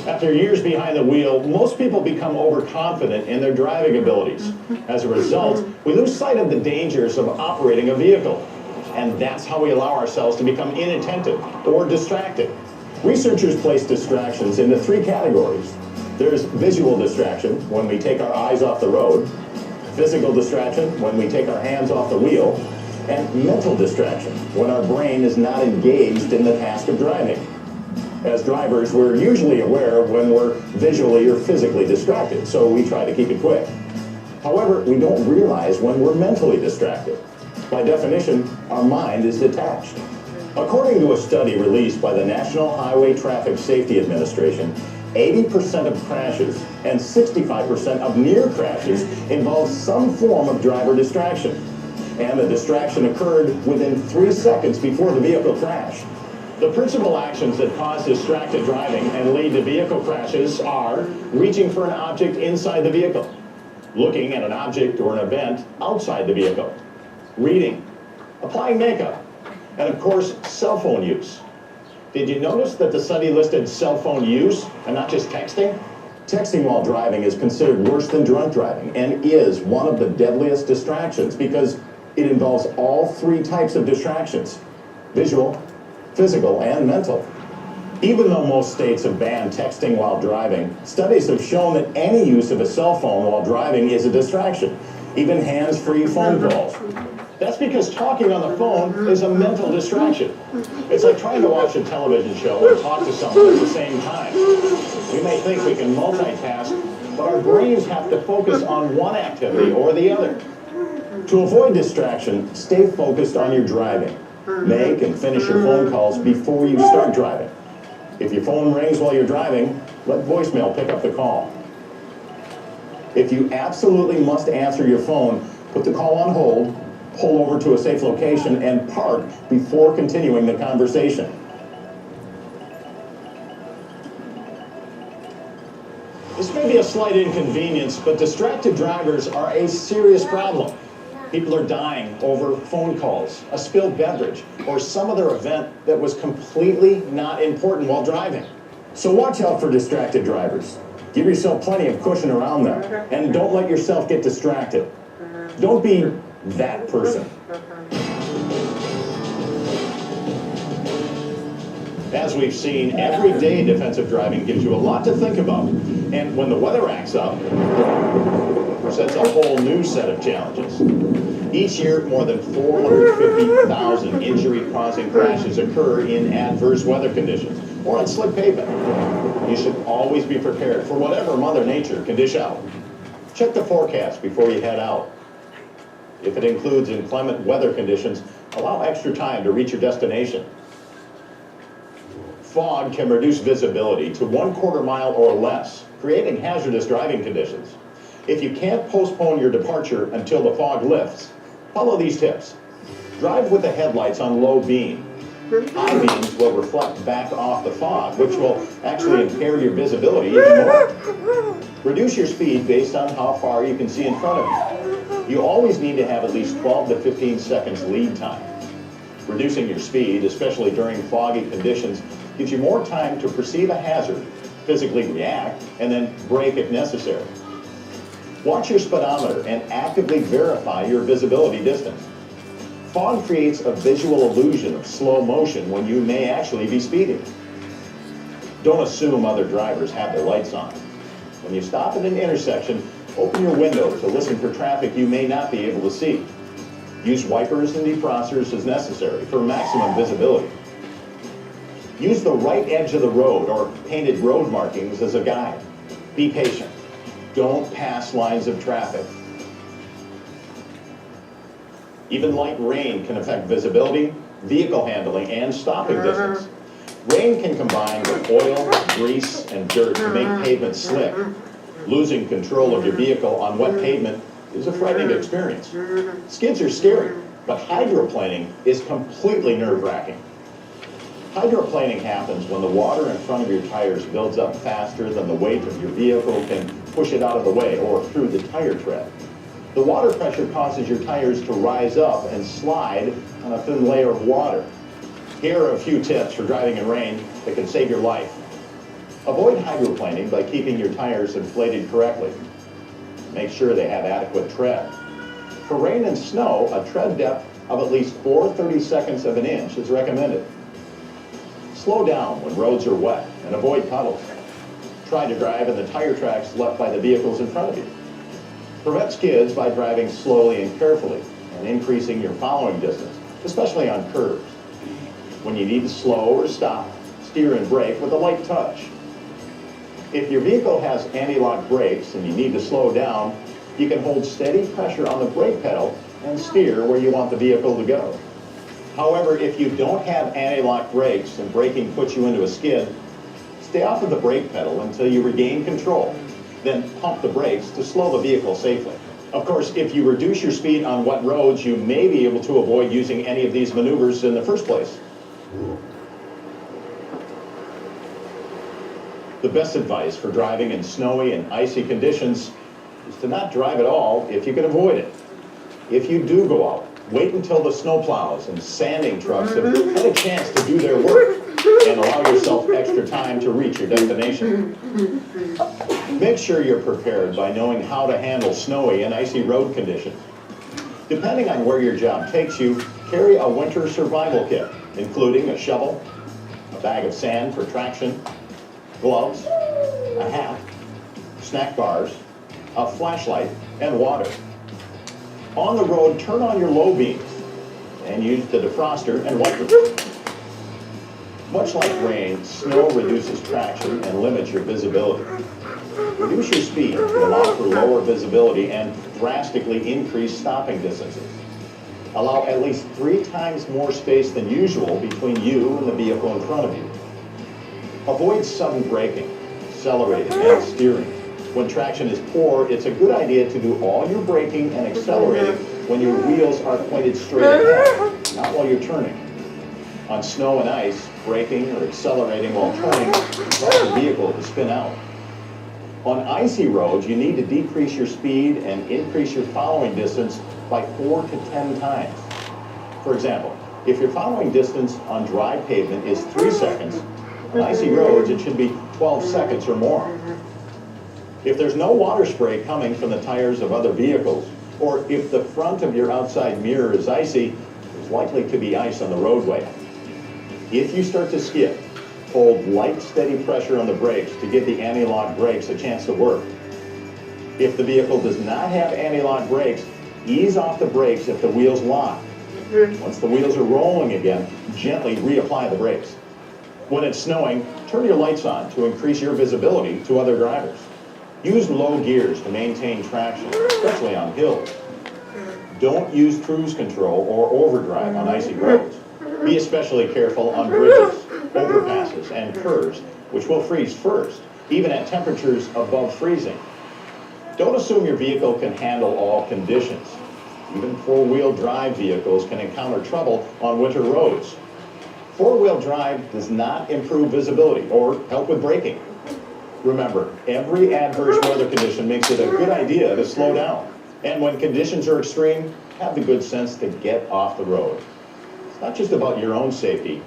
S11: At After years behind the wheel, most people become overconfident in their driving abilities. As a result, we lose sight of the dangers of operating a vehicle. And that's how we allow ourselves to become inattentive or distracted. Researchers place distractions into 3 categories. There's visual distraction, when we take our eyes off the road, physical distraction, when we take our hands off the wheel, and mental distraction, when our brain is not engaged in the task of driving. As drivers, we're usually aware when we're visually or physically distracted, so we try to keep it quick. However, we don't realize when we're mentally distracted. By definition, our mind is detached. According to a study released by the National Highway Traffic Safety Administration, 80% of crashes and 65% of near crashes involve some form of driver distraction. And the distraction occurred within 3 seconds before the vehicle crashed. The principal actions that cause distracted driving and lead to vehicle crashes are reaching for an object inside the vehicle, looking at an object or an event outside the vehicle, reading, applying makeup, and of course, cell phone use. Did you notice that the study listed cell phone use and not just texting? Texting while driving is considered worse than drunk driving and is one of the deadliest distractions because it involves all 3 types of distractions: visual, physical, and mental. Even though most states have banned texting while driving, studies have shown that any use of a cell phone while driving is a distraction, even hands-free phone calls. That's because talking on the phone is a mental distraction. It's like trying to watch a television show and talk to someone at the same time. We may think we can multitask, but our brains have to focus on one activity or the other. To avoid distraction, stay focused on your driving. Make and finish your phone calls before you start driving. If your phone rings while you're driving, let voicemail pick up the call. If you absolutely must answer your phone, put the call on hold, pull over to a safe location, and park before continuing the conversation. This may be a slight inconvenience, but distracted drivers are a serious problem. People are dying over phone calls, a spilled beverage, or some other event that was completely not important while driving. So watch out for distracted drivers. Give yourself plenty of cushion around them, and don't let yourself get distracted. Don't be that person. As we've seen, everyday defensive driving gives you a lot to think about. And when the weather acts up, presents a whole new set of challenges. Each year, more than 450,000 injury-causing crashes occur in adverse weather conditions or on slick pavement. You should always be prepared for whatever Mother Nature can dish out. Check the forecast before you head out. If it includes inclement weather conditions, allow extra time to reach your destination. Fog can reduce visibility to 1/4 mile or less, creating hazardous driving conditions. If you can't postpone your departure until the fog lifts, follow these tips. Drive with the headlights on low beam. High beams will reflect back off the fog, which will actually impair your visibility even more. Reduce your speed based on how far you can see in front of you. You always need to have at least 12 to 15 seconds lead time. Reducing your speed, especially during foggy conditions, gives you more time to perceive a hazard, physically react, and then brake if necessary. Watch your speedometer and actively verify your visibility distance. Fog creates a visual illusion of slow motion when you may actually be speeding. Don't assume other drivers have their lights on. When you stop at an intersection, open your window to listen for traffic you may not be able to see. Use wipers and defrosters as necessary for maximum visibility. Use the right edge of the road or painted road markings as a guide. Be patient. Don't pass lines of traffic. Even light rain can affect visibility, vehicle handling, and stopping distance. Rain can combine with oil, grease, and dirt to make pavement slick. Losing control of your vehicle on wet pavement is a frightening experience. Skids are scary, but hydroplaning is completely nerve-wracking. Hydroplaning happens when the water in front of your tires builds up faster than the weight of your vehicle can push it out of the way or through the tire tread. The water pressure causes your tires to rise up and slide on a thin layer of water. Here are a few tips for driving in rain that can save your life. Avoid hydroplaning by keeping your tires inflated correctly. Make sure they have adequate tread. For rain and snow, a tread depth of at least 4/32 of an inch is recommended. Slow down when roads are wet and avoid puddles. Try to drive in the tire tracks left by the vehicles in front of you. Prevent skids by driving slowly and carefully and increasing your following distance, especially on curves. When you need to slow or stop, steer and brake with a light touch. If your vehicle has anti-lock brakes and you need to slow down, you can hold steady pressure on the brake pedal and steer where you want the vehicle to go. However, if you don't have anti-lock brakes and braking puts you into a skid, stay off of the brake pedal until you regain control. Then pump the brakes to slow the vehicle safely. Of course, if you reduce your speed on wet roads, you may be able to avoid using any of these maneuvers in the first place. The best advice for driving in snowy and icy conditions is to not drive at all if you can avoid it. If you do go out, wait until the snowplows and sanding trucks have had a chance to do their work and allow yourself extra time to reach your destination. Make sure you're prepared by knowing how to handle snowy and icy road conditions. Depending on where your job takes you, carry a winter survival kit, including a shovel, a bag of sand for traction, gloves, a hat, snack bars, a flashlight, and water. On the road, turn on your low beams and use the defroster and wiper. Much like rain, snow reduces traction and limits your visibility. Reduce your speed to allow for lower visibility and drastically increase stopping distances. Allow at least 3 times more space than usual between you and the vehicle in front of you. Avoid sudden braking, accelerating, and steering. When traction is poor, it's a good idea to do all your braking and accelerating when your wheels are pointed straight ahead, not while you're turning. On snow and ice, braking or accelerating while turning causes the vehicle to spin out. On icy roads, you need to decrease your speed and increase your following distance by 4 to 10 times. For example, if your following distance on dry pavement is 3 seconds, on icy roads it should be 12 seconds or more. If there's no water spray coming from the tires of other vehicles, or if the front of your outside mirror is icy, there's likely to be ice on the roadway. If you start to skid, hold light, steady pressure on the brakes to give the anti-lock brakes a chance to work. If the vehicle does not have anti-lock brakes, ease off the brakes if the wheels lock. Once the wheels are rolling again, gently reapply the brakes. When it's snowing, turn your lights on to increase your visibility to other drivers. Use low gears to maintain traction, especially on hills. Don't use cruise control or overdrive on icy roads. Be especially careful on bridges, overpasses, and curves, which will freeze first, even at temperatures above freezing. Don't assume your vehicle can handle all conditions. Even four-wheel drive vehicles can encounter trouble on winter roads. Four-wheel drive does not improve visibility or help with braking. Remember, every adverse weather condition makes it a good idea to slow down. And when conditions are extreme, have the good sense to get off the road. It's not just about your own safety,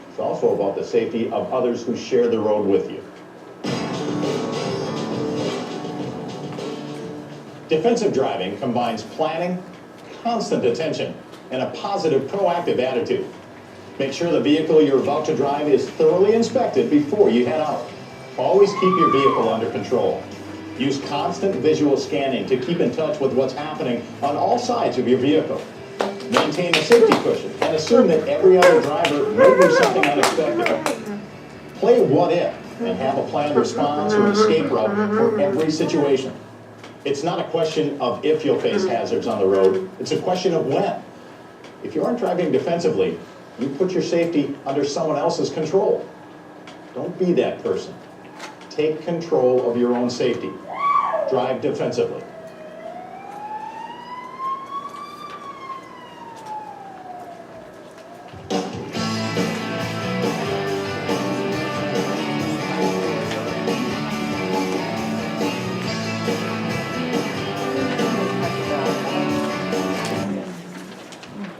S11: it's also about the safety of others who share the road with you. Defensive driving combines planning, constant attention, and a positive, proactive attitude. Make sure the vehicle you're about to drive is thoroughly inspected before you head out. Always keep your vehicle under control. Use constant visual scanning to keep in touch with what's happening on all sides of your vehicle. Maintain a safety cushion and assume that every other driver may do something unexpected. Play what if and have a planned response or escape route for every situation. It's not a question of if you'll face hazards on the road, it's a question of when. If you aren't driving defensively, you put your safety under someone else's control. Don't be that person. Take control of your own safety. Drive defensively.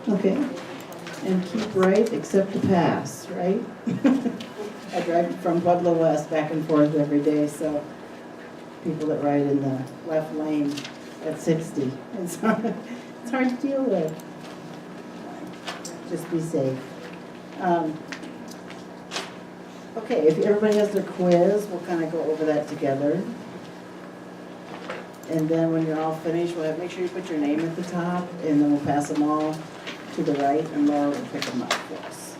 S10: Okay, and keep right except to pass, right? I drive from Pueblo West back and forth every day, so people that ride in the left lane at 60, it's hard to deal with. Just be safe. Okay, if everybody has their quiz, we'll kind of go over that together. And then when you're all finished, make sure you put your name at the top, and then we'll pass them all to the right, and Laura will pick them up for us.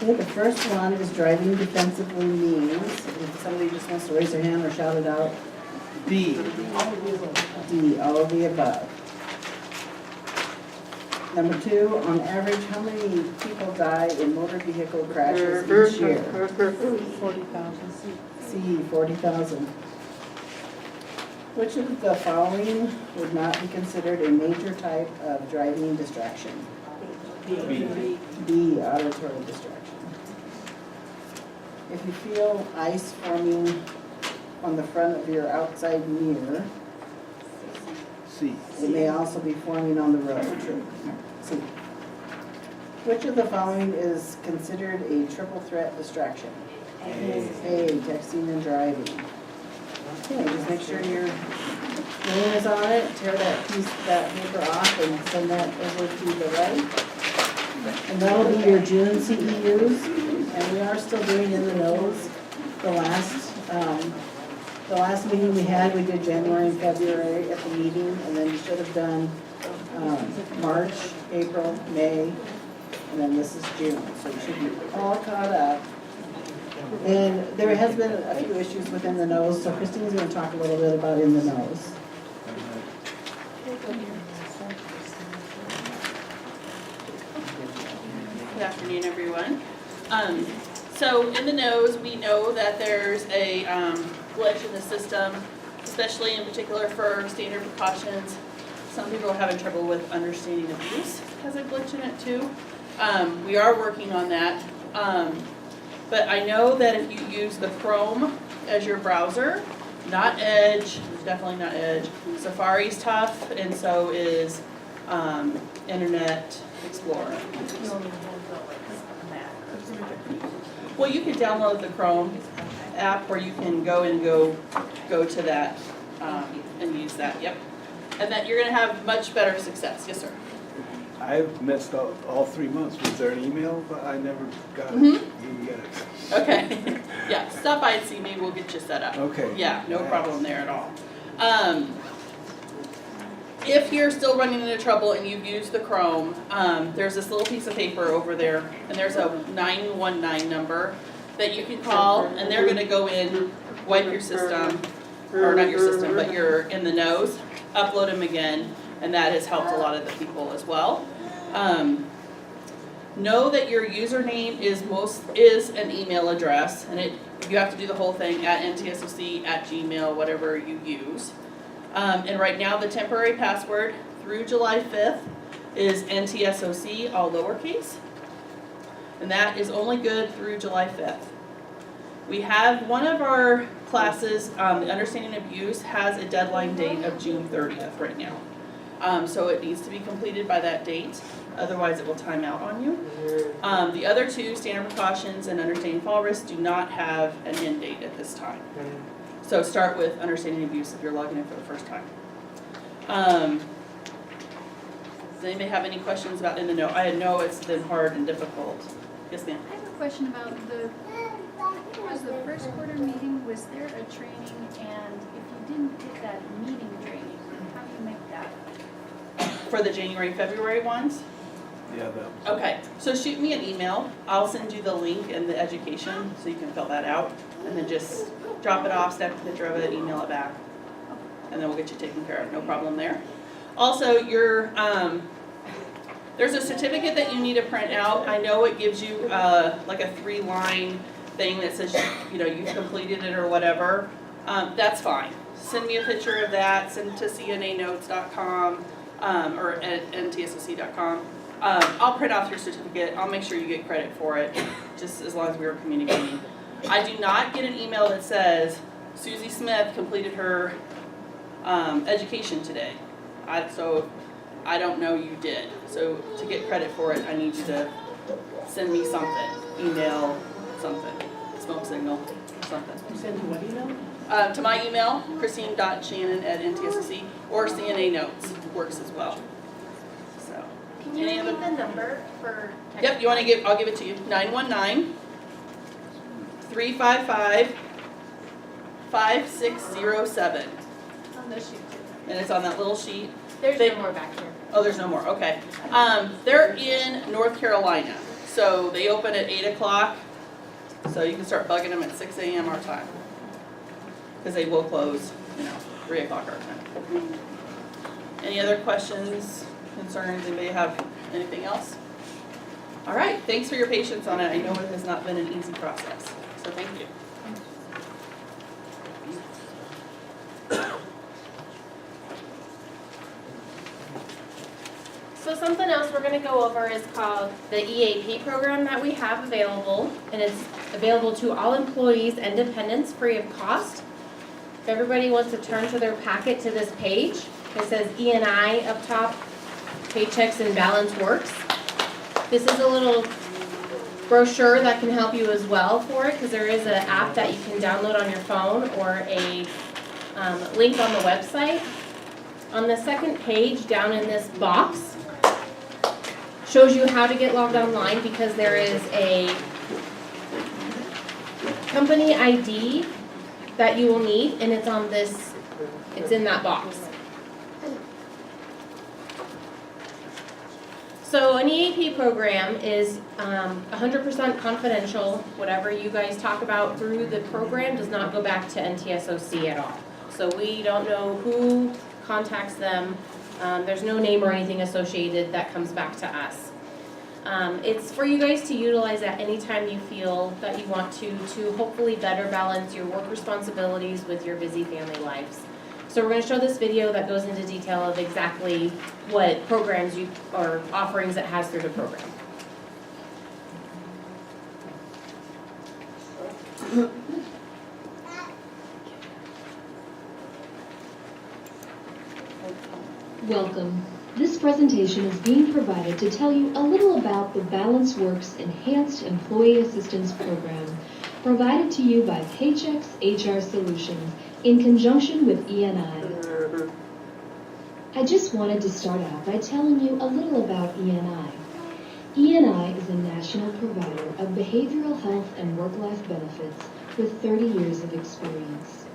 S10: Okay, the first one is driving defensively means, if somebody just wants to raise their hand or shout it out.
S5: D.
S10: D, all of the above. Number 2, on average, how many people die in motor vehicle crashes each year?
S4: 40,000.
S10: C, 40,000. Which of the following would not be considered a major type of driving distraction? B, auditory distraction. If you feel ice forming on the front of your outside mirror,
S5: C.
S10: it may also be forming on the road. C. Which of the following is considered a triple threat distraction? A, texting and driving. Okay, just make sure your name is on it, tear that paper off and send that over to the right. And that'll be your June CEUs, and we are still doing in the nose. The last meeting we had, we did January and February at the meeting, and then you should have done March, April, May, and then this is June, so you should be all caught up. And there has been a few issues within the nose, so Christine's going to talk a little bit about in the nose.
S12: Good afternoon, everyone. So in the nose, we know that there's a glitch in the system, especially in particular for standard precautions. Some people are having trouble with understanding abuse, has a glitch in it too. We are working on that. But I know that if you use the Chrome as your browser, not Edge, definitely not Edge. Safari's tough, and so is Internet Explorer. Well, you can download the Chrome app where you can go to that and use that, yep. And that you're gonna have much better success, yes sir.
S5: I've missed all 3 months. Was there an email? But I never got it. You can get it.
S12: Okay, yeah, stop by and see me, we'll get you set up.
S5: Okay.
S12: Yeah, no problem there at all. If you're still running into trouble and you've used the Chrome, there's this little piece of paper over there, and there's a 919 number that you can call, and they're gonna go in, wipe your system, or not your system, but you're in the nose, upload them again, and that has helped a lot of the people as well. Know that your username is an email address, and you have to do the whole thing at NTSOC, at Gmail, whatever you use. And right now, the temporary password through July 5th is NTSOC, all lowercase. And that is only good through July 5th. We have one of our classes, the Understanding Abuse, has a deadline date of June 30th right now. So it needs to be completed by that date, otherwise it will time out on you. The other two, Standard Precautions and Understanding Fall Risk, do not have an end date at this time. So start with Understanding Abuse if you're logging in for the first time. Does anybody have any questions about in the know? I know it's been hard and difficult. Yes, ma'am.
S2: I have a question about I think it was the first quarter meeting, was there a training, and if you didn't get that meeting training, how do you make that?
S12: For the January, February ones?
S5: Yeah, that was.
S12: Okay, so shoot me an email. I'll send you the link and the education so you can fill that out. And then just drop it off, snap a picture of it, email it back. And then we'll get you taken care of, no problem there. Also, there's a certificate that you need to print out. I know it gives you like a 3-line thing that says you've completed it or whatever. That's fine. Send me a picture of that, send it to cnanotes.com or at ntsoc.com. I'll print off your certificate. I'll make sure you get credit for it, just as long as we are communicating. I do not get an email that says Susie Smith completed her education today. So I don't know you did. So to get credit for it, I need you to send me something, email, something, smoke signal or something.
S9: You send to what email?
S12: To my email, christine.shannon@ntsoc, or CNA notes works as well. So.
S7: Can you
S12: Any
S7: repeat
S12: other-
S7: the number for?
S12: Yep, you wanna I'll give it to you, 919-355-5607.
S7: On the sheet too.
S12: And it's on that little sheet.
S7: There's
S12: They-
S7: no more back here.
S12: Oh, there's no more, okay. They're in North Carolina, so they open at 8 o'clock. So you can start bugging them at 6 a.m. our time. Because they will close, 3 o'clock our time. Any other questions, concerns, anybody have anything else? All right, thanks for your patience on it. I know it has not been an easy process, so thank you.
S13: So something else we're gonna go over is called the EAP program that we have available, and it's available to all employees and dependents free of cost. If everybody wants to turn to their packet to this page, it says E&I up top, Paychecks and Balance Works. This is a little brochure that can help you as well for it, because there is an app that you can download on your phone or a link on the website. On the second page, down in this box, shows you how to get logged online, because there is a company ID that you will need, and it's in that box. So an EAP program is 100% confidential. Whatever you guys talk about through the program does not go back to NTSOC at all. So we don't know who contacts them. There's no name or anything associated that comes back to us. It's for you guys to utilize at any time you feel that you want to hopefully better balance your work responsibilities with your busy family lives. So we're going to show this video that goes into detail of exactly what programs or offerings it has through the program.
S14: Welcome. This presentation is being provided to tell you a little about the Balance Works Enhanced Employee Assistance Program, provided to you by Paychecks HR Solutions in conjunction with E&I. I just wanted to start out by telling you a little about E&I. E&I is a national provider of behavioral health and work-life benefits with 30 years of experience.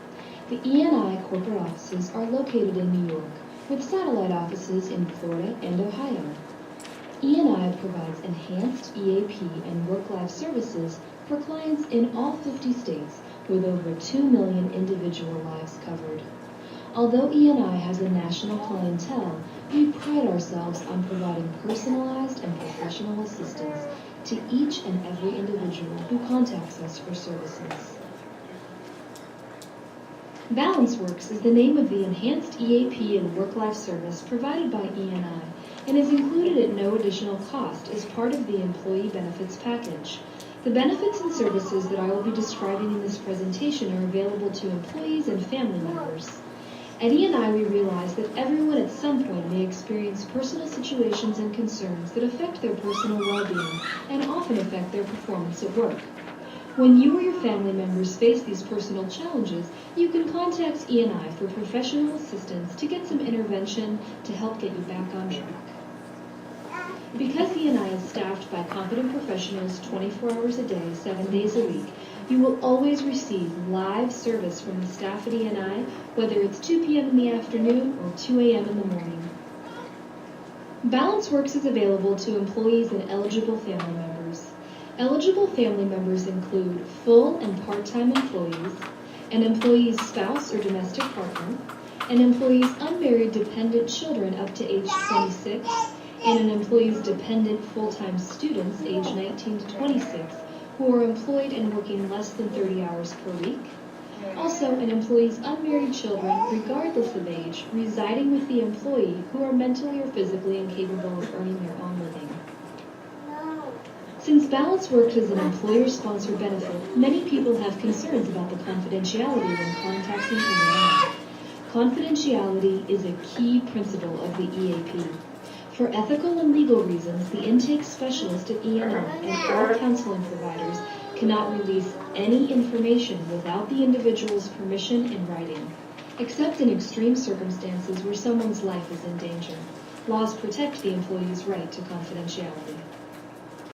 S14: The E&I corporate offices are located in New York, with satellite offices in Florida and Ohio. E&I provides enhanced EAP and work-life services for clients in all 50 states, with over 2 million individual lives covered. Although E&I has a national clientele, we pride ourselves on providing personalized and professional assistance to each and every individual who contacts us for services. Balance Works is the name of the enhanced EAP and work-life service provided by E&I and is included at no additional cost as part of the employee benefits package. The benefits and services that I will be describing in this presentation are available to employees and family members. At E&I, we realize that everyone at some point may experience personal situations and concerns that affect their personal well-being and often affect their performance at work. When you or your family members face these personal challenges, you can contact E&I for professional assistance to get some intervention to help get you back on track. Because E&I is staffed by competent professionals 24 hours a day, 7 days a week, you will always receive live service from the staff at E&I, whether it's 2 p.m. in the afternoon or 2 a.m. in the morning. Balance Works is available to employees and eligible family members. Eligible family members include full and part-time employees, an employee's spouse or domestic partner, an employee's unmarried dependent children up to age 26, and an employee's dependent full-time students age 19 to 26 who are employed and working less than 30 hours per week. Also, an employee's unmarried children, regardless of age, residing with the employee who are mentally or physically incapable of earning their own living. Since Balance Works is an employer-sponsored benefit, many people have concerns about the confidentiality when contacting E&I. Confidentiality is a key principle of the EAP. For ethical and legal reasons, the intake specialist at E&I and all counseling providers cannot release any information without the individual's permission in writing, except in extreme circumstances where someone's life is in danger. Laws protect the employee's right to confidentiality.